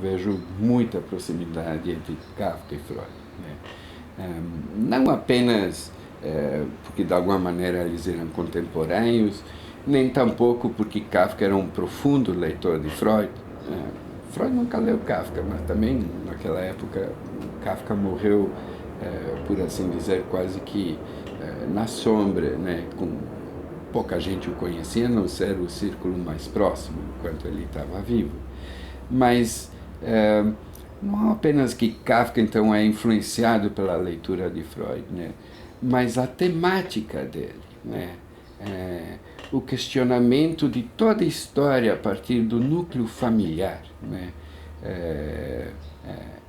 vejo muita proximidade entre Kafka e Freud, né? Não apenas porque de alguma maneira eles eram contemporâneos, nem tampouco porque Kafka era um profundo leitor de Freud. Freud nunca leu Kafka, mas também naquela época Kafka morreu, por assim dizer, quase que na sombra, né? Com pouca gente o conhecia, a não ser o círculo mais próximo, enquanto ele estava vivo. Mas não apenas que Kafka, então, é influenciado pela leitura de Freud, né? Mas a temática dele, né? O questionamento de toda a história a partir do núcleo familiar, né?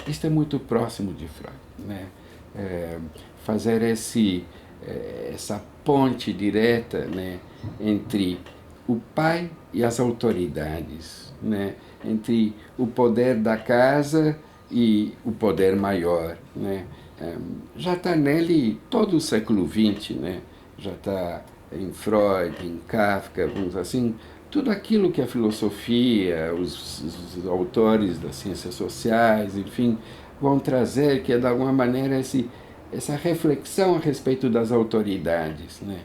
Isto é muito próximo de Freud, né? Fazer essa ponte direta, né, entre o pai e as autoridades, né, entre o poder da casa e o poder maior, né. Já está nele todo o século XX, né, já está em Freud, em Kafka, vamos dizer assim, tudo aquilo que a filosofia, os autores das ciências sociais, enfim, vão trazer, que é de alguma maneira essa reflexão a respeito das autoridades, né?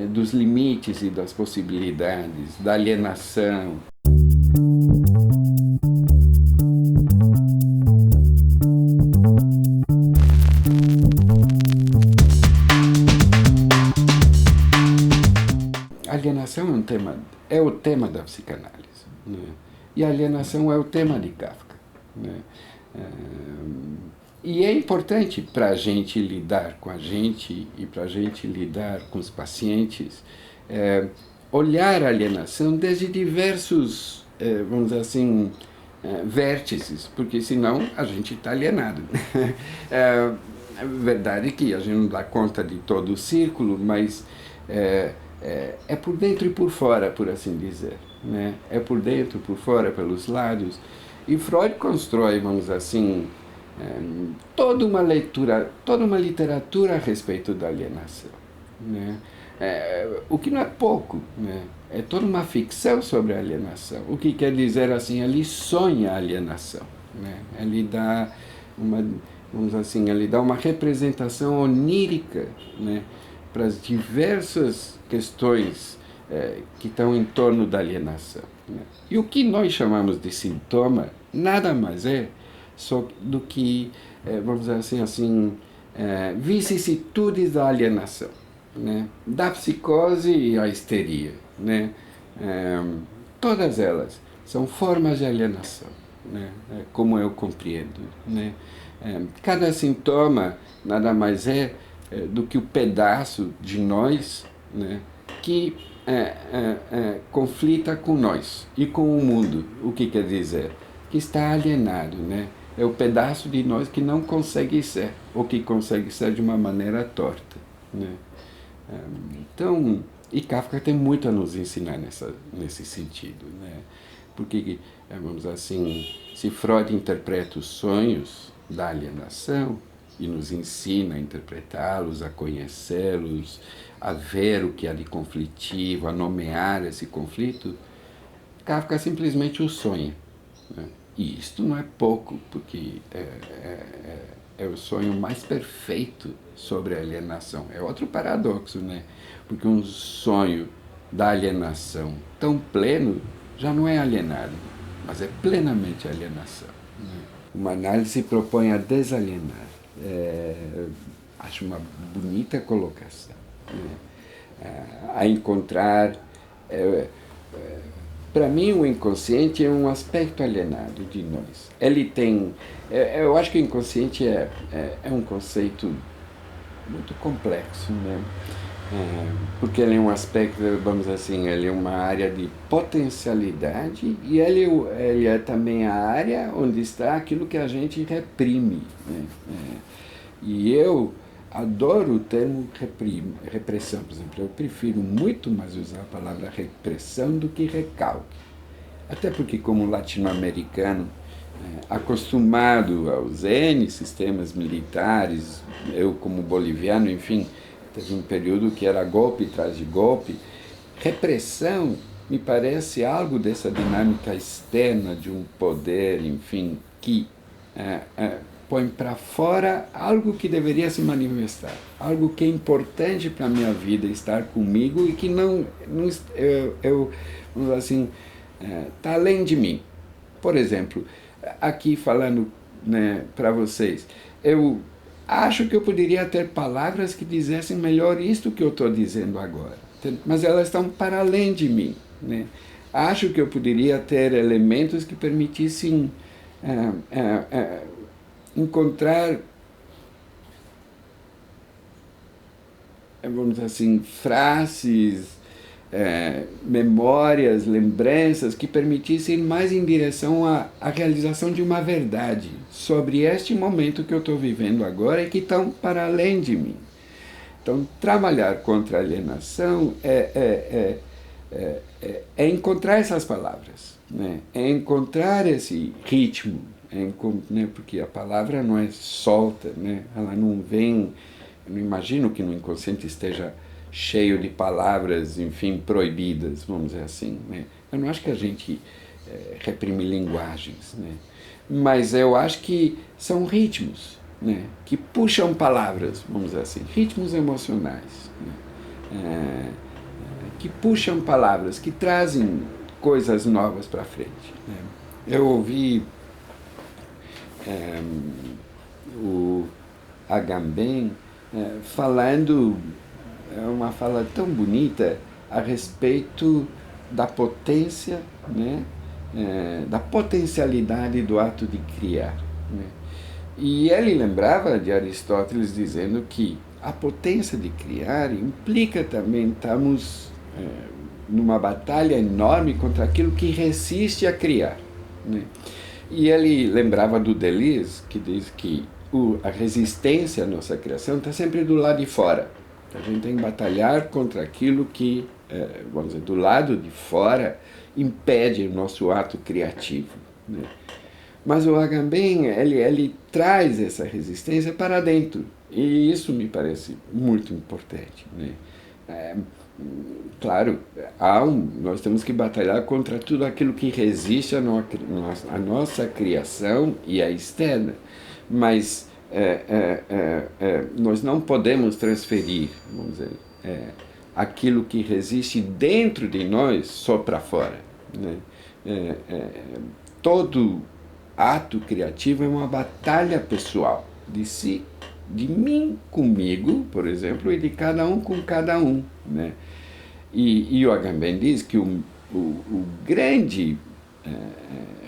Dos limites e das possibilidades, da alienação. A alienação é o tema da psicanálise, né? E a alienação é o tema de Kafka, né? E é importante para a gente lidar com a gente e para a gente lidar com os pacientes, olhar a alienação desde diversos, vamos dizer assim, vértices, porque senão a gente está alienado. É verdade que a gente não dá conta de todo o círculo, mas é por dentro e por fora, por assim dizer, né? É por dentro, por fora, pelos lados. E Freud constrói, vamos dizer assim, toda uma leitura, toda uma literatura a respeito da alienação, né? O que não é pouco, né? É toda uma ficção sobre a alienação. O que quer dizer assim, ele sonha a alienação, né? Ele dá vamos dizer assim, ele dá uma representação onírica, né, para as diversas questões que estão em torno da alienação, né? E o que nós chamamos de sintoma nada mais é só do que, vamos dizer assim, vicissitudes da alienação, né? Da psicose e a histeria, né? Todas elas são formas de alienação, né? Como eu compreendo, né? Cada sintoma nada mais é do que o pedaço de nós, né, que conflita com nós e com o mundo. O que quer dizer? Que está alienado, né? É o pedaço de nós que não consegue ser, ou que consegue ser de uma maneira torta, né? Então, e Kafka tem muito a nos ensinar nesse sentido, né? Porque, vamos dizer assim, se Freud interpreta os sonhos da alienação e nos ensina a interpretá-los, a conhecê-los, a ver o que há de conflitivo, a nomear esse conflito, Kafka simplesmente o sonha, né? E isto não é pouco, porque é o sonho mais perfeito sobre a alienação. É outro paradoxo, né? Porque um sonho da alienação tão pleno já não é alienado, mas é plenamente alienação, né? Uma análise se propõe a desalienar. Acho uma bonita colocação, né? A encontrar... para mim, o inconsciente é um aspecto alienado de nós. Ele tem... eu acho que o inconsciente é um conceito muito complexo, né? Porque ele é um aspecto, vamos dizer assim, ele é uma área de potencialidade e ele é também a área onde está aquilo que a gente reprime, né? E eu adoro o termo repressão, por exemplo. Eu prefiro muito mais usar a palavra repressão do que recalque. Até porque, como latino-americano, acostumado aos N sistemas militares, eu como boliviano, enfim, teve um período que era golpe atrás de golpe. Repressão me parece algo dessa dinâmica externa de um poder, enfim, que põe para fora algo que deveria se manifestar, algo que é importante para a minha vida estar comigo e que não vamos dizer assim, está além de mim. Por exemplo, aqui falando, né, para vocês, eu acho que eu poderia ter palavras que dissessem melhor isto que eu estou dizendo agora, mas elas estão para além de mim, né? Acho que eu poderia ter elementos que permitissem encontrar, vamos dizer assim, frases, memórias, lembranças que permitissem mais em direção à realização de uma verdade sobre este momento que eu estou vivendo agora e que estão para além de mim. Então, trabalhar contra a alienação é encontrar essas palavras, né? É encontrar esse ritmo, né? Porque a palavra não é solta, né? Ela não vem. Eu não imagino que no inconsciente esteja cheio de palavras, enfim, proibidas, vamos dizer assim, né? Eu não acho que a gente reprime linguagens, né? Mas eu acho que são ritmos, né, que puxam palavras, vamos dizer assim, ritmos emocionais, né, que puxam palavras, que trazem coisas novas para frente, né? Eu ouvi o Agamben falando, uma fala tão bonita a respeito da potência, né, da potencialidade do ato de criar, né? E ele lembrava de Aristóteles dizendo que a potência de criar implica também estamos numa batalha enorme contra aquilo que resiste a criar, né? E ele lembrava do Deleuze, que diz que a resistência à nossa criação está sempre do lado de fora. A gente tem que batalhar contra aquilo que, vamos dizer, do lado de fora impede o nosso ato criativo, né? Mas o Agamben, ele traz essa resistência para dentro. E isso me parece muito importante, né? Claro, nós temos que batalhar contra tudo aquilo que resiste à nossa criação e à externa. Mas nós não podemos transferir, vamos dizer, aquilo que resiste dentro de nós só para fora, né? Todo ato criativo é uma batalha pessoal de si, de mim comigo, por exemplo, e de cada um com cada um, né? E o Agamben diz que o grande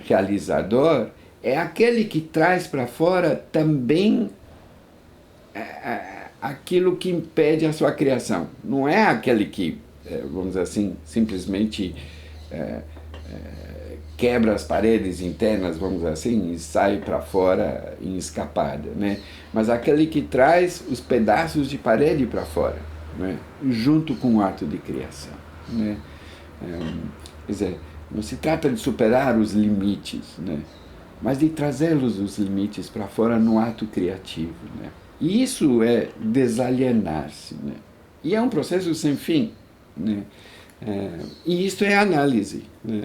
realizador é aquele que traz para fora também aquilo que impede a sua criação. Não é aquele que, vamos dizer assim, simplesmente quebra as paredes internas, vamos dizer assim, e sai para fora em escapada, né? Mas aquele que traz os pedaços de parede para fora, né, junto com o ato de criação, né? Quer dizer, não se trata de superar os limites, né, mas de trazê-los, os limites, para fora no ato criativo, né? E isso é desalienar-se, né? E é um processo sem fim, né? E isso é análise, né?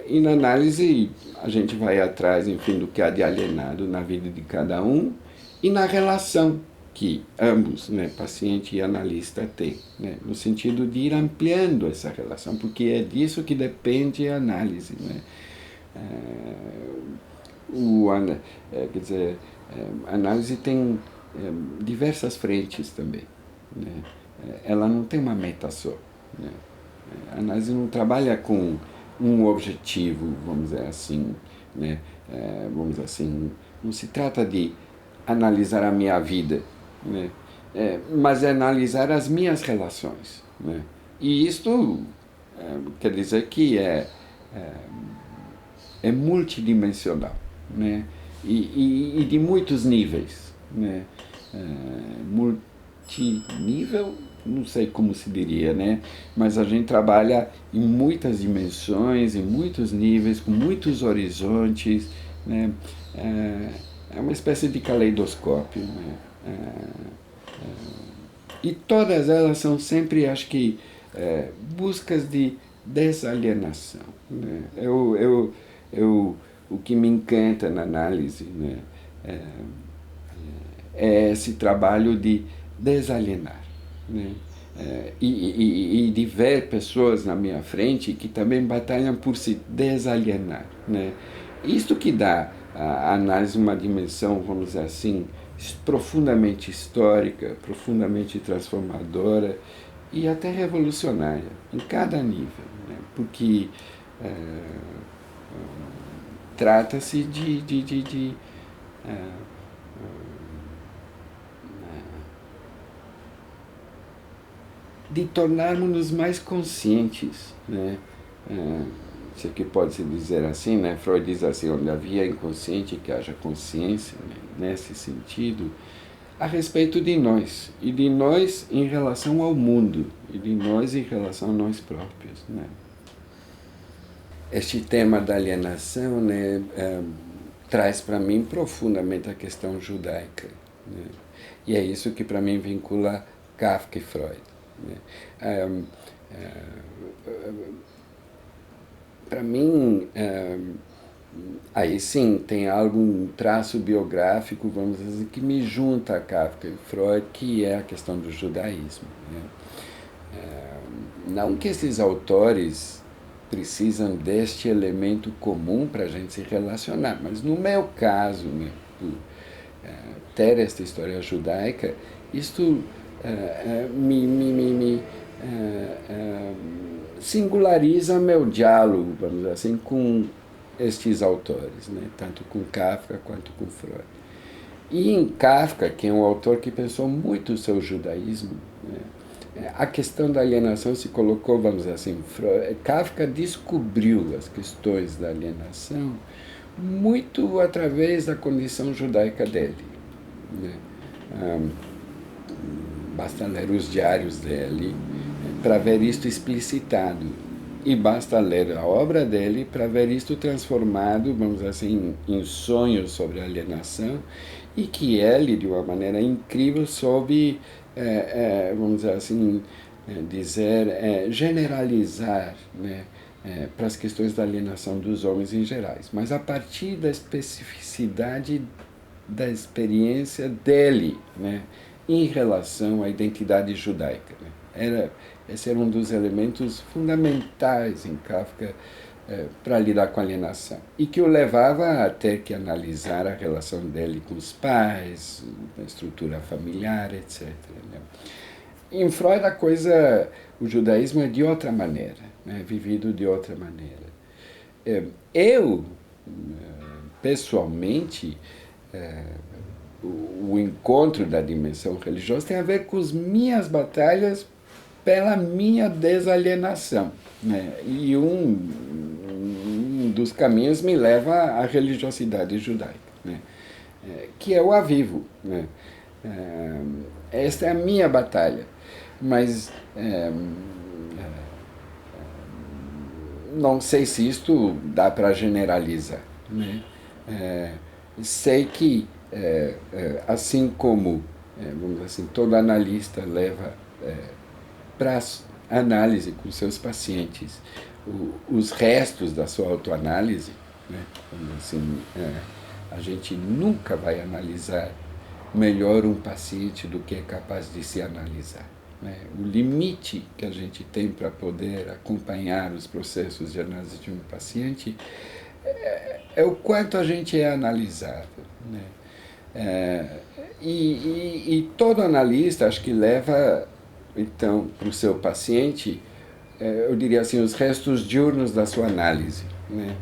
E na análise a gente vai atrás, enfim, do que há de alienado na vida de cada um e na relação que ambos, né, paciente e analista, têm, né, no sentido de ir ampliando essa relação, porque é disso que depende a análise, né? Quer dizer, a análise tem diversas frentes também, né? Ela não tem uma meta só, né? A análise não trabalha com um objetivo, vamos dizer assim, né? Vamos dizer assim, não se trata de analisar a minha vida, né? Mas é analisar as minhas relações, né? E isto quer dizer que é multidimensional, né? E de muitos níveis, né? Multinível, não sei como se diria, né? Mas a gente trabalha em muitas dimensões, em muitos níveis, com muitos horizontes, né? É uma espécie de caleidoscópio, né? E todas elas são sempre, acho que, buscas de desalienação. Né? O que me encanta na análise, né, é esse trabalho de desalienar. Né? E de ver pessoas na minha frente que também batalham por se desalienar. Né? Isto que dá à análise uma dimensão, vamos dizer assim, profundamente histórica, profundamente transformadora e até revolucionária, em cada nível. Né? Porque trata-se de tornarmos-nos mais conscientes, né? Se é que pode-se dizer assim, né? Freud diz assim, onde havia inconsciente, que haja consciência, né? Nesse sentido, a respeito de nós, e de nós em relação ao mundo, e de nós em relação a nós próprios. Né? Este tema da alienação, né, traz para mim profundamente a questão judaica. Né? E é isso que para mim vincula Kafka e Freud. Né? Para mim, aí sim, tem algum traço biográfico, vamos dizer, que me junta a Kafka e Freud, que é a questão do judaísmo. Né? Não que esses autores precisam deste elemento comum para a gente se relacionar, mas no meu caso, né, ter esta história judaica, isto me singulariza meu diálogo, vamos dizer assim, com estes autores, né? Tanto com Kafka quanto com Freud. E em Kafka, que é um autor que pensou muito o seu judaísmo, né? A questão da alienação se colocou, vamos dizer assim, Kafka descobriu as questões da alienação muito através da condição judaica dele. Né? Basta ler os diários dele para ver isto explicitado. E basta ler a obra dele para ver isto transformado, vamos dizer assim, em sonhos sobre a alienação, e que ele, de uma maneira incrível, soube, vamos dizer assim, generalizar, né, para as questões da alienação dos homens em gerais, mas a partir da especificidade da experiência dele, né, em relação à identidade judaica. Né? Esse era um dos elementos fundamentais em Kafka para lidar com a alienação, e que o levava a ter que analisar a relação dele com os pais, a estrutura familiar, etc. Né? Em Freud a coisa, o judaísmo é de outra maneira, né? Vivido de outra maneira. Eu, pessoalmente, o encontro da dimensão religiosa tem a ver com as minhas batalhas pela minha desalienação. Né? E um dos caminhos me leva à religiosidade judaica, né? Que é o avivo. Né? Esta é a minha batalha. Mas não sei se isto dá para generalizar. Né? Sei que, assim como, vamos dizer assim, todo analista leva para análise com seus pacientes os restos da sua autoanálise, né? Assim, a gente nunca vai analisar melhor um paciente do que é capaz de se analisar. Né? O limite que a gente tem para poder acompanhar os processos de análise de um paciente é o quanto a gente é analisável. Né? E todo analista, acho que leva, então, para o seu paciente, eu diria assim, os restos diurnos da sua análise. Né?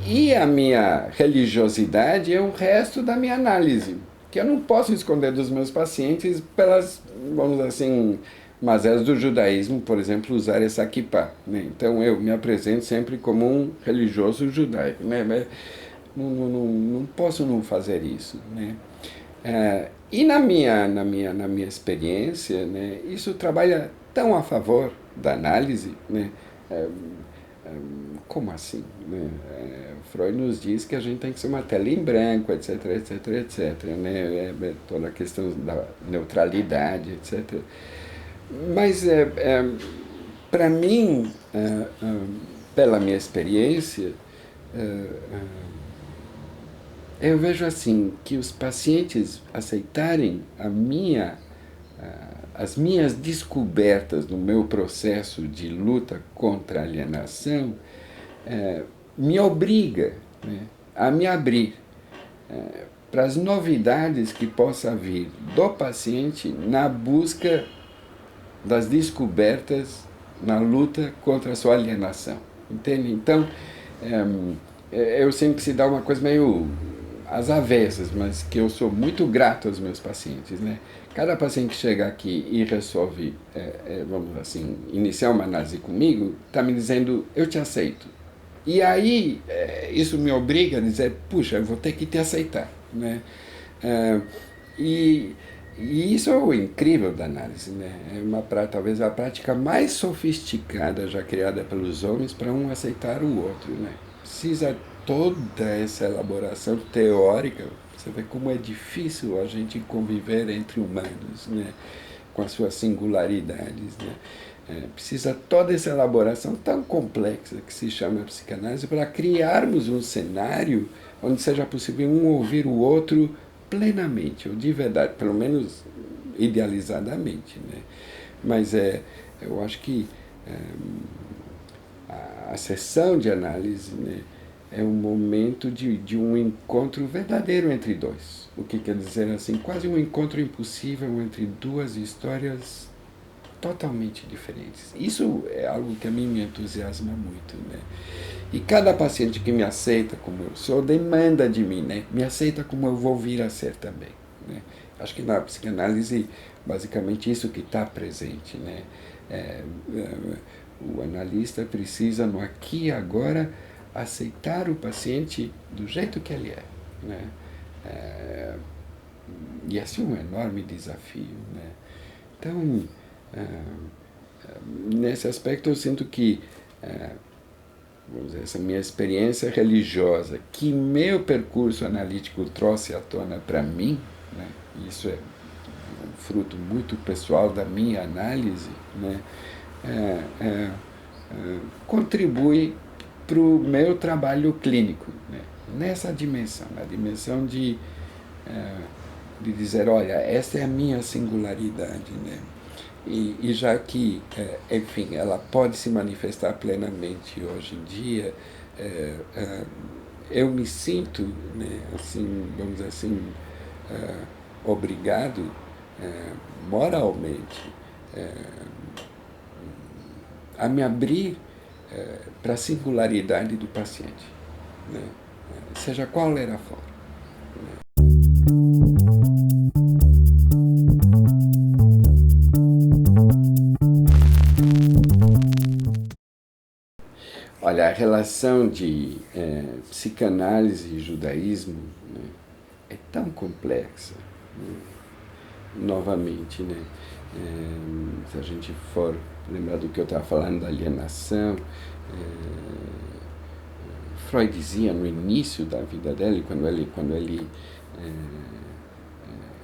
E a minha religiosidade é o resto da minha análise, que eu não posso esconder dos meus pacientes pelas, vamos dizer assim, mazelas do judaísmo, por exemplo, usar essa kippah. Né? Então eu me apresento sempre como um religioso judaico. Né? Não posso não fazer isso. Né? E na minha experiência, né, isso trabalha tão a favor da análise, né? Como assim? Né? Freud nos diz que a gente tem que ser uma tela em branco, etc, etc, etc. Né? Toda a questão da neutralidade, etc. Mas para mim, pela minha experiência, eu vejo assim, que os pacientes aceitarem as minhas descobertas no meu processo de luta contra a alienação, me obriga, né, a me abrir para as novidades que possa vir do paciente na busca das descobertas na luta contra a sua alienação. Entende? Então, eu sempre se dá uma coisa meio às avessas, mas que eu sou muito grato aos meus pacientes, né? Cada paciente que chega aqui e resolve, vamos assim, iniciar uma análise comigo, está me dizendo, eu te aceito. E aí, isso me obriga a dizer, puxa, eu vou ter que te aceitar, né? E isso é o incrível da análise, né? Talvez a prática mais sofisticada já criada pelos homens para um aceitar o outro, né? Precisa toda essa elaboração teórica. Você vê como é difícil a gente conviver entre humanos, né? Com as suas singularidades, né? Precisa toda essa elaboração tão complexa que se chama psicanálise para criarmos um cenário onde seja possível um ouvir o outro plenamente, ou de verdade, pelo menos idealizadamente, né? Mas eu acho que a sessão de análise, né, é um momento de um encontro verdadeiro entre dois. O que quer dizer assim, quase um encontro impossível entre duas histórias totalmente diferentes. Isso é algo que a mim me entusiasma muito, né? E cada paciente que me aceita como eu sou demanda de mim, né? Me aceita como eu vou vir a ser também, né? Acho que na psicanálise, basicamente isso que está presente, né? O analista precisa, no aqui e agora, aceitar o paciente do jeito que ele é, né? E esse é um enorme desafio, né? Então, nesse aspecto eu sinto que vamos dizer, essa minha experiência religiosa que meu percurso analítico trouxe à tona para mim, né, isso é um fruto muito pessoal da minha análise, né, contribui para o meu trabalho clínico, né, nessa dimensão, na dimensão de dizer, olha, essa é a minha singularidade, né? E já que, enfim, ela pode se manifestar plenamente hoje em dia, eu me sinto, né, assim, vamos dizer assim, obrigado, moralmente, a me abrir para a singularidade do paciente, né? Seja qual era a forma. Olha, a relação de psicanálise e judaísmo, né, é tão complexa, né? Novamente, né? Se a gente for lembrar do que eu estava falando da alienação, Freud dizia no início da vida dele, quando ele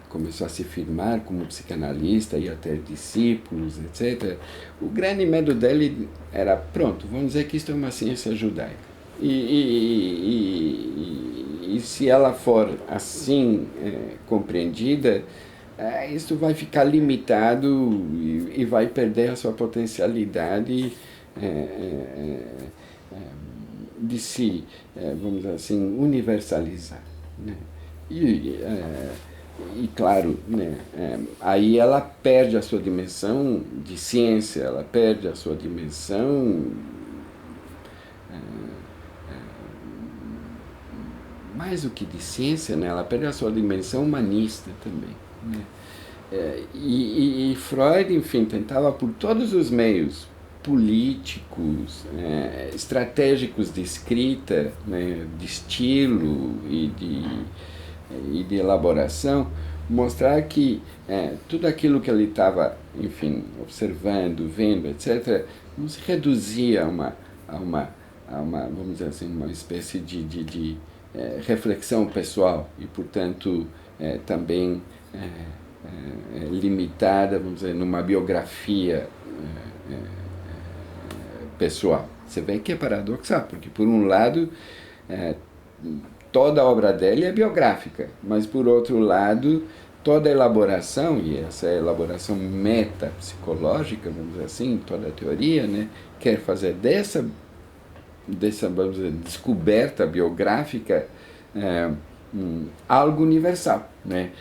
começou a se firmar como psicanalista, ia ter discípulos, etc. O grande medo dele era, pronto, vamos dizer que isto é uma ciência judaica. E se ela for assim compreendida, isso vai ficar limitado e vai perder a sua potencialidade de se, vamos dizer assim, universalizar, né? E claro, né, aí ela perde a sua dimensão de ciência, ela perde a sua dimensão mais do que de ciência, né, ela perde a sua dimensão humanista também, né? E Freud, enfim, tentava por todos os meios políticos, estratégicos de escrita, né, de estilo e de elaboração, mostrar que tudo aquilo que ele estava, enfim, observando, vendo, etc., não se reduzia a uma vamos dizer assim, uma espécie de reflexão pessoal e, portanto, também limitada, vamos dizer, numa biografia pessoal. Você vê que é paradoxal, porque por um lado toda a obra dele é biográfica, mas por outro lado toda a elaboração, e essa elaboração metapsicológica, vamos dizer assim, toda a teoria, né, quer fazer dessa vamos dizer, descoberta biográfica algo universal, né?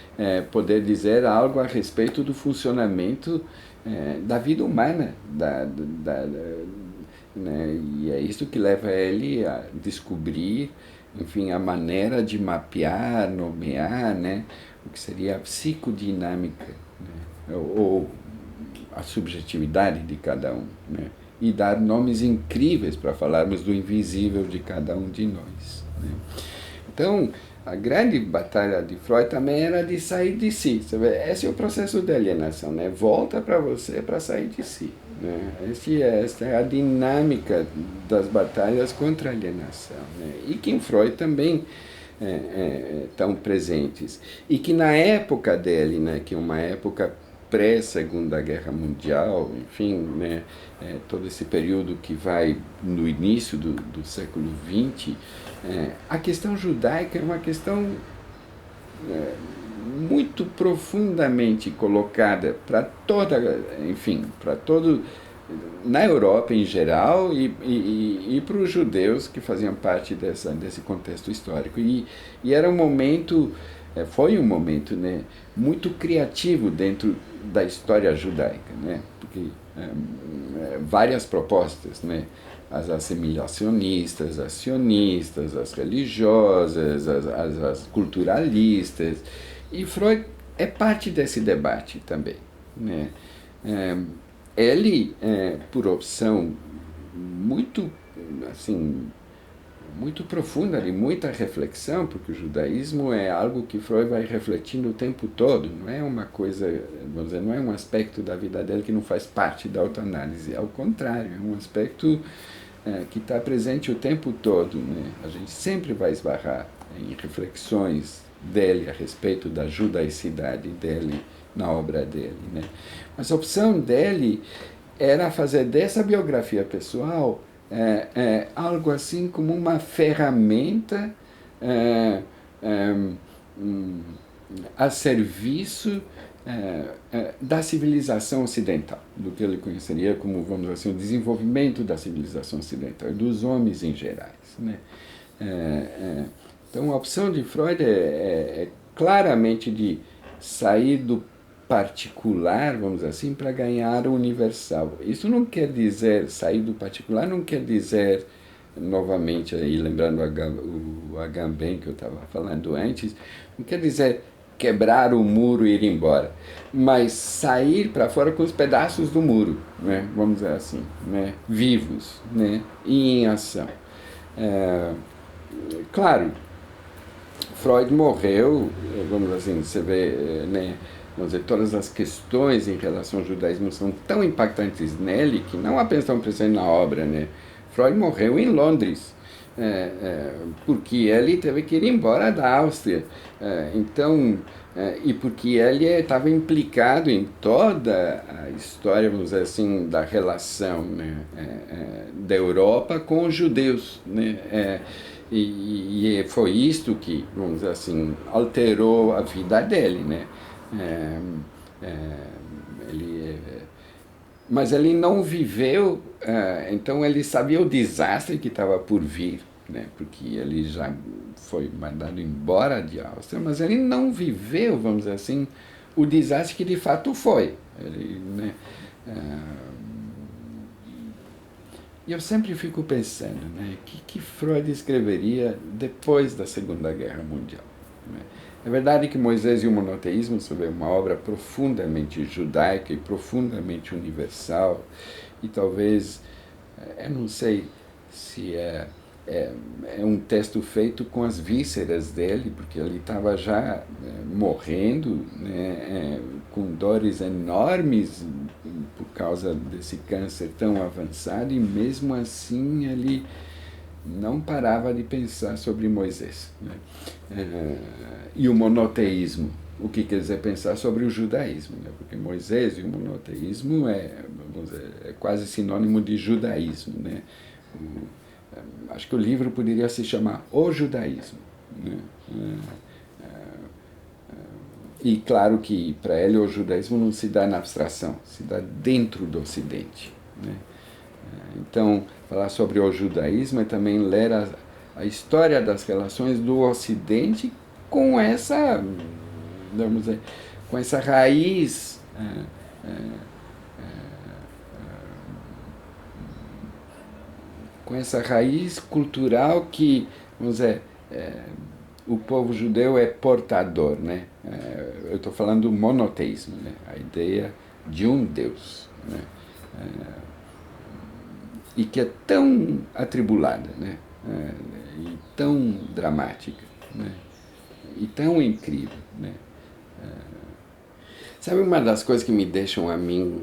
Poder dizer algo a respeito do funcionamento da vida humana, né? E é isso que leva ele a descobrir, enfim, a maneira de mapear, nomear, né, o que seria a psicodinâmica, né, ou a subjetividade de cada um, né, e dar nomes incríveis para falarmos do invisível de cada um de nós, né. Então, a grande batalha de Freud também era de sair de si. Você vê, esse é o processo de alienação, né? Volta para você para sair de si, né? Essa é a dinâmica das batalhas contra a alienação, né? E que em Freud também estão presentes. E que na época dele, né, que é uma época pré-Segunda Guerra Mundial, enfim, né, todo esse período que vai no início do século XX, a questão judaica é uma questão muito profundamente colocada para toda, enfim, para todo, na Europa em geral e para os judeus que faziam parte desse contexto histórico. E era um momento, foi um momento, né, muito criativo dentro da história judaica, né, porque várias propostas, né, as assimilacionistas, as sionistas, as religiosas, as culturalistas, e Freud é parte desse debate também, né. Ele, por opção muito, assim, muito profunda, de muita reflexão, porque o judaísmo é algo que Freud vai refletindo o tempo todo, não é uma coisa, vamos dizer, não é um aspecto da vida dele que não faz parte da autoanálise, ao contrário, é um aspecto que está presente o tempo todo, né? A gente sempre vai esbarrar em reflexões dele a respeito da judaicidade dele na obra dele, né? Mas a opção dele era fazer dessa biografia pessoal algo assim como uma ferramenta a serviço da civilização ocidental, do que ele conheceria como, vamos dizer assim, o desenvolvimento da civilização ocidental e dos homens em gerais, né? Então a opção de Freud é claramente de sair do particular, vamos dizer assim, para ganhar o universal. Isso não quer dizer, sair do particular não quer dizer, novamente, aí lembrando o Agamben que eu estava falando antes, não quer dizer quebrar o muro e ir embora, mas sair para fora com os pedaços do muro, né? Vamos dizer assim, né? Vivos, né? E em ação. Claro, Freud morreu, vamos dizer assim, você vê, né? Vamos dizer, todas as questões em relação ao judaísmo são tão impactantes nele que não apenas estão presentes na obra, né? Freud morreu em Londres, porque ele teve que ir embora da Áustria. Então, e porque ele estava implicado em toda a história, vamos dizer assim, da relação, né, da Europa com os judeus, né? E foi isto que, vamos dizer assim, alterou a vida dele, né? Mas ele não viveu, então ele sabia o desastre que estava por vir, né, porque ele já foi mandado embora de Áustria, mas ele não viveu, vamos dizer assim, o desastre que de fato foi. Ele, né, e eu sempre fico pensando, né, que Freud escreveria depois da Segunda Guerra Mundial, né? É verdade que Moisés e o Monoteísmo é uma obra profundamente judaica e profundamente universal, e talvez, eu não sei se é um texto feito com as vísceras dele, porque ele estava já morrendo, né, com dores enormes por causa desse câncer tão avançado, e mesmo assim ele não parava de pensar sobre Moisés, né? e o monoteísmo. O que quer dizer pensar sobre o judaísmo, né? Porque Moisés e o monoteísmo vamos dizer, é quase sinônimo de judaísmo, né? Acho que o livro poderia se chamar O Judaísmo, né? E claro que para ele o judaísmo não se dá na abstração, se dá dentro do Ocidente, né? Então, falar sobre o judaísmo é também ler a história das relações do Ocidente com essa, vamos dizer, com essa raiz com essa raiz cultural que, vamos dizer, o povo judeu é portador, né? Eu estou falando do monoteísmo, né? A ideia de um Deus, né? E que é tão atribulada, né? E tão dramática, né? E tão incrível, né? Sabe uma das coisas que me deixam a mim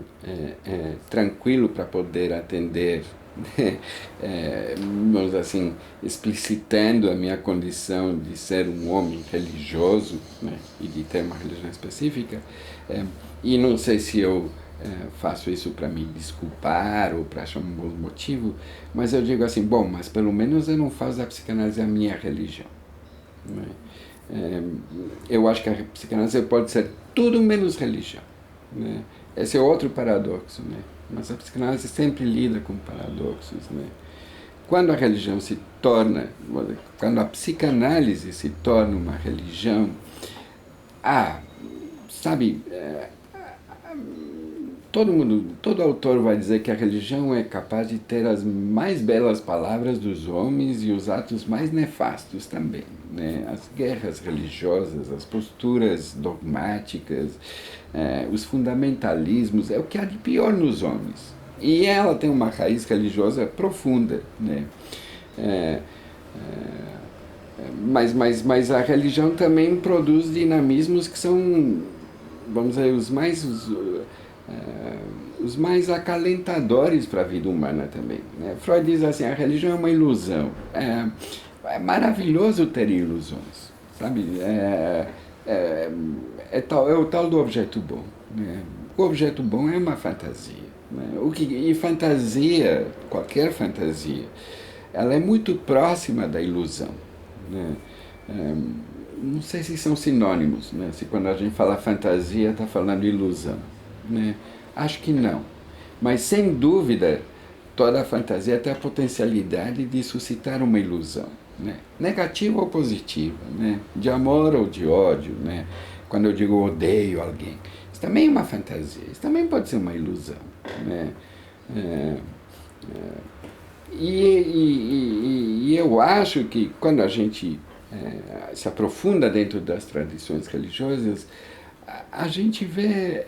tranquilo para poder atender, vamos assim, explicitando a minha condição de ser um homem religioso, né, e de ter uma religião específica, e não sei se eu faço isso para me desculpar ou para achar um bom motivo, mas eu digo assim, bom, mas pelo menos eu não faço da psicanálise a minha religião, né? Eu acho que a psicanálise pode ser tudo menos religião, né? Esse é outro paradoxo, né? Mas a psicanálise sempre lida com paradoxos, né? Quando a religião se torna, quando a psicanálise se torna uma religião, sabe, todo autor vai dizer que a religião é capaz de ter as mais belas palavras dos homens e os atos mais nefastos também, né? As guerras religiosas, as posturas dogmáticas, os fundamentalismos, é o que há de pior nos homens. E ela tem uma raiz religiosa profunda, né? Mas a religião também produz dinamismos que são, vamos dizer, os mais acalentadores para a vida humana também, né? Freud diz assim, a religião é uma ilusão. É maravilhoso ter ilusões, sabe? É o tal do objeto bom, né? O objeto bom é uma fantasia, né? E fantasia, qualquer fantasia, ela é muito próxima da ilusão, né? Não sei se são sinônimos, né? Se quando a gente fala fantasia está falando ilusão, né? Acho que não, mas sem dúvida toda a fantasia tem a potencialidade de suscitar uma ilusão, né? Negativa ou positiva, né? De amor ou de ódio, né? Quando eu digo odeio alguém, isso também é uma fantasia, isso também pode ser uma ilusão, né? E eu acho que quando a gente se aprofunda dentro das tradições religiosas, a gente vê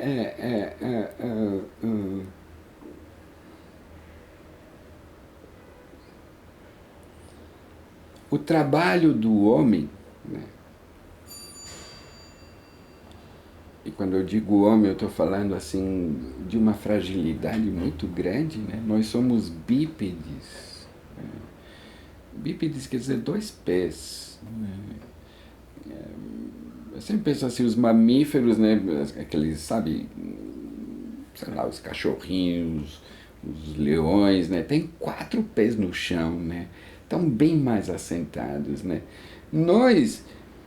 o trabalho do homem, né? E quando eu digo homem, eu estou falando assim de uma fragilidade muito grande, né? Nós somos bípedes. Né? Bípedes quer dizer dois pés, né? Eu sempre penso assim, os mamíferos, né? Aqueles, sabe, sei lá, os cachorrinhos, os leões, né? Tem 4 pés no chão, né? Estão bem mais assentados, né? Nós,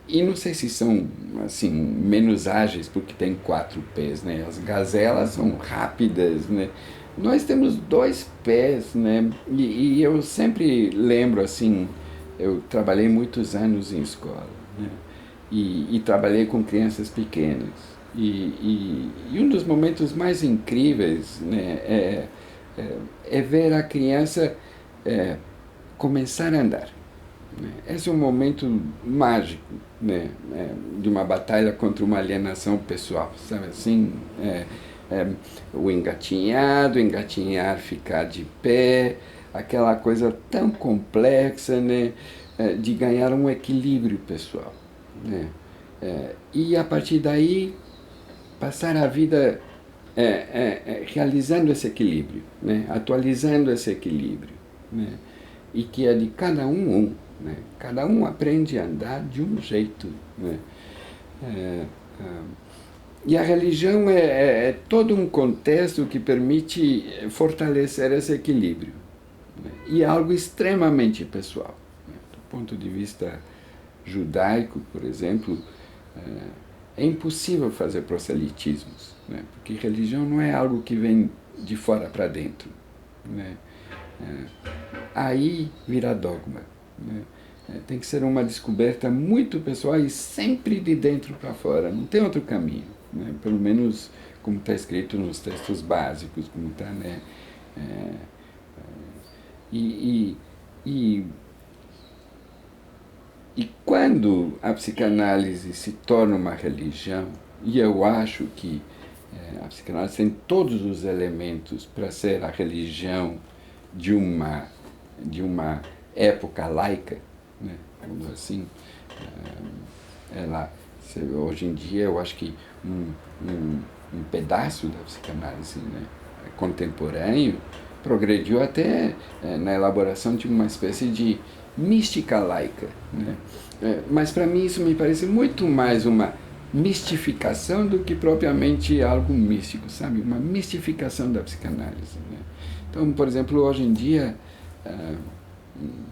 e não sei se são assim menos ágeis porque tem 4 pés, né? As gazelas são rápidas, né? Nós temos 2 pés, né? E eu sempre lembro assim, eu trabalhei muitos anos em escola, né? E trabalhei com crianças pequenas. E um dos momentos mais incríveis, né, é ver a criança começar a andar, né? Esse é um momento mágico, né, de uma batalha contra uma alienação pessoal, sabe assim? O engatinhar, ficar de pé, aquela coisa tão complexa, né, de ganhar um equilíbrio pessoal, né? E a partir daí passar a vida realizando esse equilíbrio, né? Atualizando esse equilíbrio, né? E que é de cada um, né? Cada um aprende a andar de um jeito, né? É, e a religião é todo um contexto que permite fortalecer esse equilíbrio, né? E é algo extremamente pessoal, né? Do ponto de vista judaico, por exemplo, é impossível fazer proselitismos, né? Porque religião não é algo que vem de fora para dentro, né? Aí vira dogma, né? Tem que ser uma descoberta muito pessoal e sempre de dentro para fora, não tem outro caminho, né? Pelo menos como está escrito nos textos básicos, como está, né? E, e, e quando a psicanálise se torna uma religião, e eu acho que a psicanálise tem todos os elementos para ser a religião de uma época laica, né? Assim, ela, hoje em dia eu acho que um pedaço da psicanálise, né, contemporâneo progrediu até na elaboração de uma espécie de mística laica, né? Mas para mim isso me parece muito mais uma mistificação do que propriamente algo místico, sabe? Uma mistificação da psicanálise, né? Então, por exemplo, hoje em dia,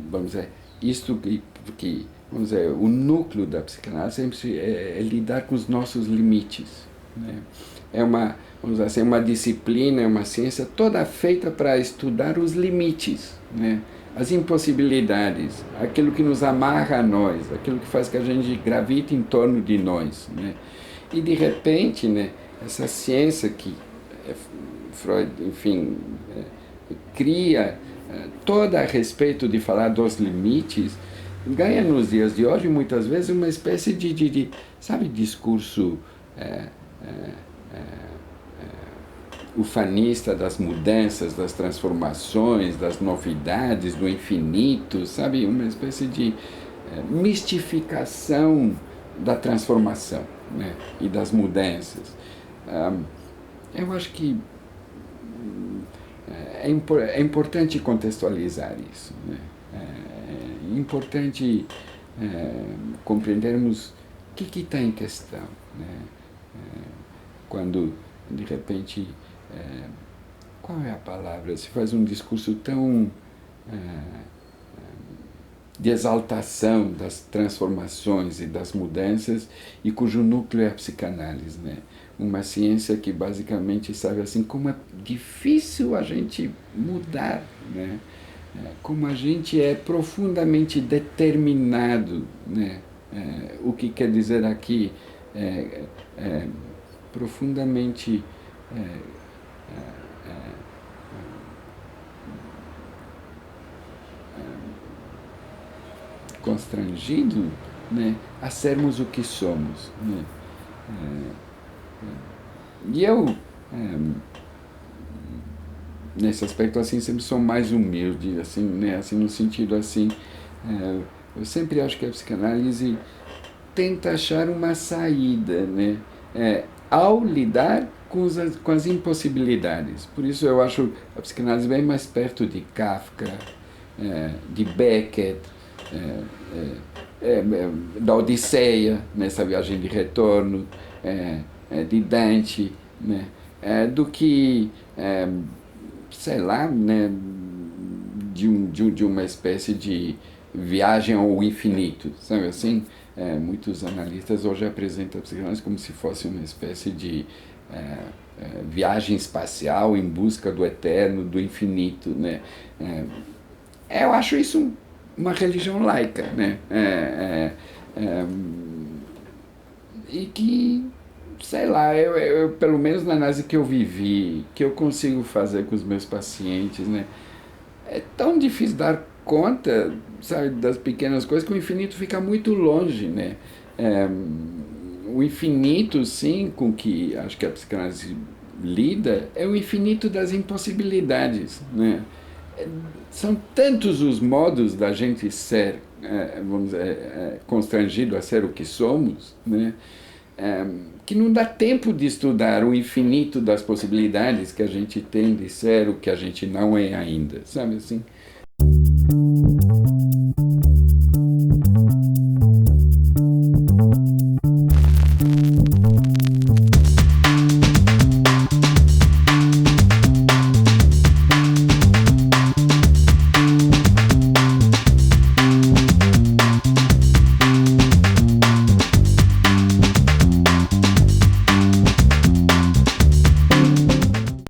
vamos dizer, isto que vamos dizer, o núcleo da psicanálise sempre é lidar com os nossos limites, né? É uma, vamos dizer assim, uma disciplina, é uma ciência toda feita para estudar os limites, né? As impossibilidades, aquilo que nos amarra a nós, aquilo que faz que a gente gravite em torno de nós, né? E de repente, né, essa ciência que Freud, enfim, cria toda a respeito de falar dos limites, ganha nos dias de hoje muitas vezes uma espécie de sabe, discurso ufanista das mudanças, das transformações, das novidades, do infinito, sabe? Uma espécie de mistificação da transformação, né? E das mudanças. Eu acho que é importante contextualizar isso, né? É importante compreendermos o que está em questão, né? Quando, de repente, qual é a palavra? Se faz um discurso tão de exaltação das transformações e das mudanças e cujo núcleo é a psicanálise, né? Uma ciência que basicamente sabe assim como é difícil a gente mudar, né? Como a gente é profundamente determinado, né? O que quer dizer aqui profundamente constrangido, né, a sermos o que somos, né? E eu, nesse aspecto assim, sempre sou mais humilde, assim, né, assim, no sentido assim, eu sempre acho que a psicanálise tenta achar uma saída, né, ao lidar com as impossibilidades. Por isso eu acho a psicanálise bem mais perto de Kafka, de Beckett, da Odisseia, nessa viagem de retorno, de Dante, né, do que, sei lá, né, de uma espécie de viagem ao infinito, sabe assim? Muitos analistas hoje apresentam a psicanálise como se fosse uma espécie de viagem espacial em busca do eterno, do infinito, né? Eu acho isso uma religião laica, né? E que, sei lá, eu, pelo menos na análise que eu vivi, que eu consigo fazer com os meus pacientes, né? É tão difícil dar conta, sabe, das pequenas coisas que o infinito fica muito longe, né? O infinito, sim, com que acho que a psicanálise lida, é o infinito das impossibilidades, né? São tantos os modos da gente ser, vamos dizer, constrangido a ser o que somos, né? Que não dá tempo de estudar o infinito das possibilidades que a gente tem de ser o que a gente não é ainda, sabe assim?